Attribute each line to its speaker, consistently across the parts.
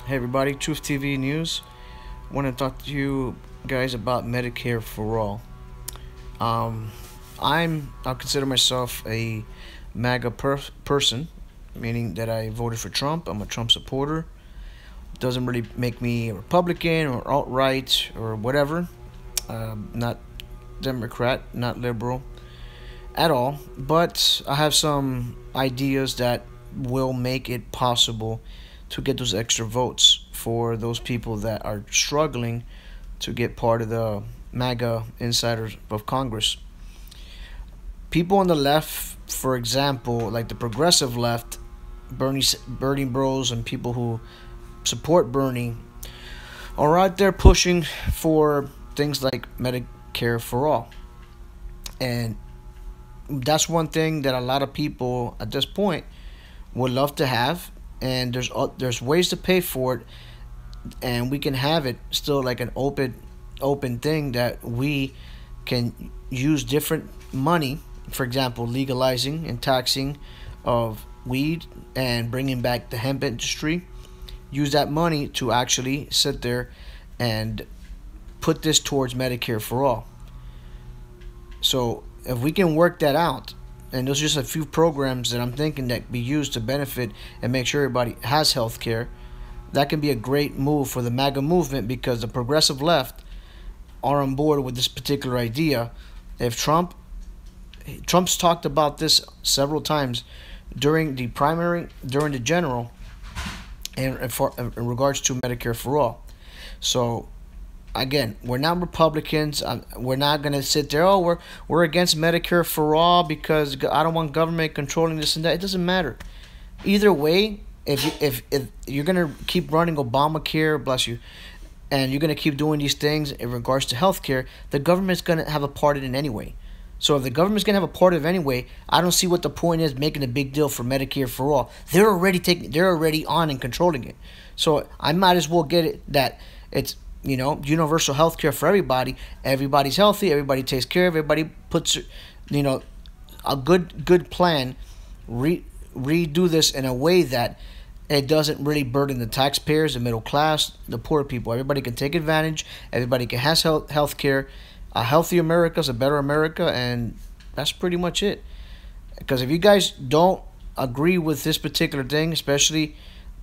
Speaker 1: Hey everybody, Truth TV News. I want to talk to you guys about Medicare for All. I'll consider myself a MAGA person, meaning that I voted for Trump. I'm a Trump supporter. It doesn't really make me a Republican or alt-right or whatever. Not Democrat, not liberal at all. But I have some ideas that will make it possible to get those extra votes for those people that are struggling to get part of the MAGA insiders of Congress. People on the left, for example, like the progressive left, Bernie Bros and people who support Bernie, are out there pushing for things like Medicare for All. And that's one thing that a lot of people at this point would love to have, and there's ways to pay for it, and we can have it still like an open thing that we can use different money, for example, legalizing and taxing of weed and bringing back the hemp industry. Use that money to actually sit there and put this towards Medicare for All. So if we can work that out, and there's just a few programs that I'm thinking that be used to benefit and make sure everybody has health care, that can be a great move for the MAGA movement, because the progressive left are on board with this particular idea. If Trump's talked about this several times during the primary, during the general, and in regards to Medicare for All. So again, we're not Republicans. We're not gonna sit there. Oh, we're against Medicare for All because I don't want government controlling this and that. It doesn't matter. Either way, if you're gonna keep running Obamacare, bless you, and you're gonna keep doing these things in regards to healthcare, the government's gonna have a part in it anyway. So if the government's gonna have a part of it anyway, I don't see what the point is making a big deal for Medicare for All. They're already on and controlling it. So I might as well get it that it's, you know, universal health care for everybody. Everybody's healthy. Everybody takes care of. Everybody puts, you know, a good plan. Redo this in a way that it doesn't really burden the taxpayers, the middle class, the poor people. Everybody can take advantage. Everybody can have health care. A healthy America is a better America, and that's pretty much it. Because if you guys don't agree with this particular thing, especially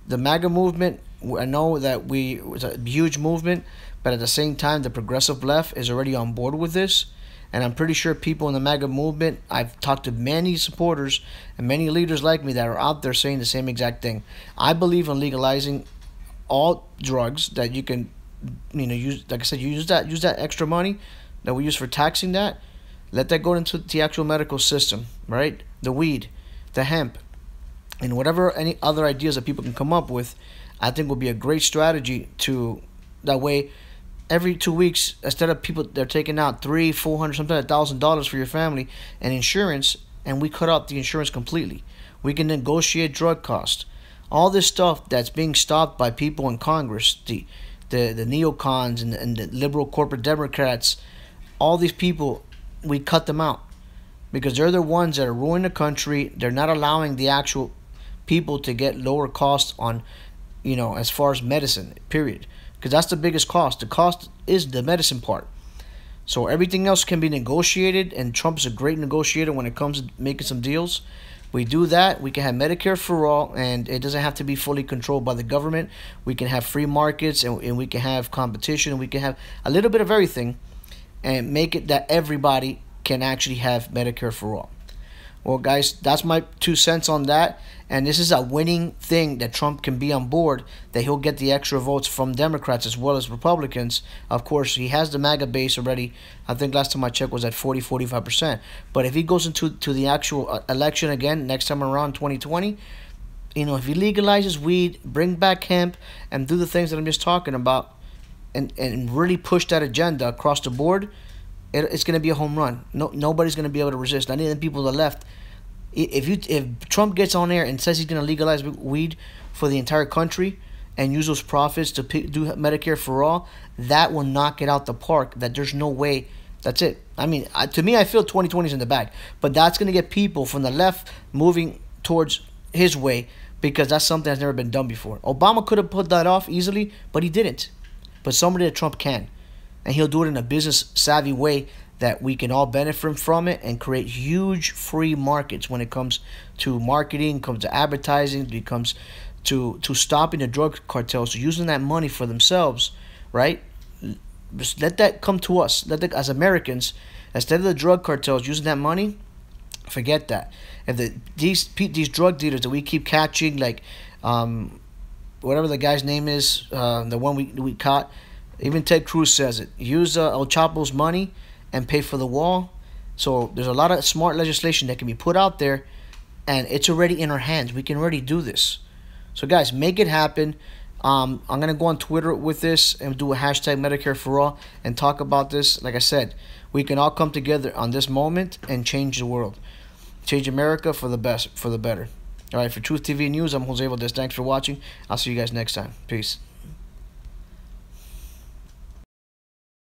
Speaker 1: the MAGA movement, I know that it's a huge movement, but at the same time, the progressive left is already on board with this. And I'm pretty sure people in the MAGA movement, I've talked to many supporters and many leaders like me that are out there saying the same exact thing. I believe in legalizing all drugs that you can, you know, use. Like I said, use that extra money that we use for taxing that. Let that go into the actual medical system, right? The weed, the hemp, and whatever any other ideas that people can come up with, I think will be a great strategy to, that way, every 2 weeks, instead of people, they're taking out $300, $400, sometimes $1,000 for your family and insurance, and we cut out the insurance completely. We can negotiate drug costs. All this stuff that's being stopped by people in Congress, the neocons and the liberal corporate Democrats, all these people, we cut them out because they're the ones that are ruining the country. They're not allowing the actual people to get lower costs on, you know, as far as medicine, period. Because that's the biggest cost. The cost is the medicine part. So everything else can be negotiated, and Trump's a great negotiator when it comes to making some deals. We do that, we can have Medicare for All, and it doesn't have to be fully controlled by the government. We can have free markets, and we can have competition, and we can have a little bit of everything, and make it that everybody can actually have Medicare for All. Well, guys, that's my 2 cents on that. And this is a winning thing that Trump can be on board, that he'll get the extra votes from Democrats as well as Republicans. Of course, he has the MAGA base already. I think last time I checked was at 40-45%. But if he goes into the actual election again next time around 2020, you know, if he legalizes weed, bring back hemp, and do the things that I'm just talking about, and really push that agenda across the board, it's going to be a home run. Nobody's going to be able to resist. Not even people on the left. If Trump gets on there and says he's going to legalize weed for the entire country and use those profits to do Medicare for All, that will knock it out the park. That there's no way. That's it. I mean, to me, I feel 2020 is in the bag. But that's going to get people from the left moving towards his way because that's something that's never been done before. Obama could have put that off easily, but he didn't. But somebody that Trump can. And he'll do it in a business savvy way that we can all benefit from it and create huge free markets when it comes to marketing, comes to advertising, it comes to stopping the drug cartels, using that money for themselves, right? Just let that come to us. As Americans, instead of the drug cartels using that money, forget that. If these drug dealers that we keep catching, like whatever the guy's name is, the one we caught, even Ted Cruz says it. Use El Chapo's money and pay for the wall. So there's a lot of smart legislation that can be put out there, and it's already in our hands. We can already do this. So guys, make it happen. I'm going to go on Twitter with this and do a hashtag Medicare for All and talk about this. Like I said, we can all come together on this moment and change the world. Change America for the best, for the better. All right, for Truth TV News, I'm Jose Valdez. Thanks for watching. I'll see you guys next time. Peace.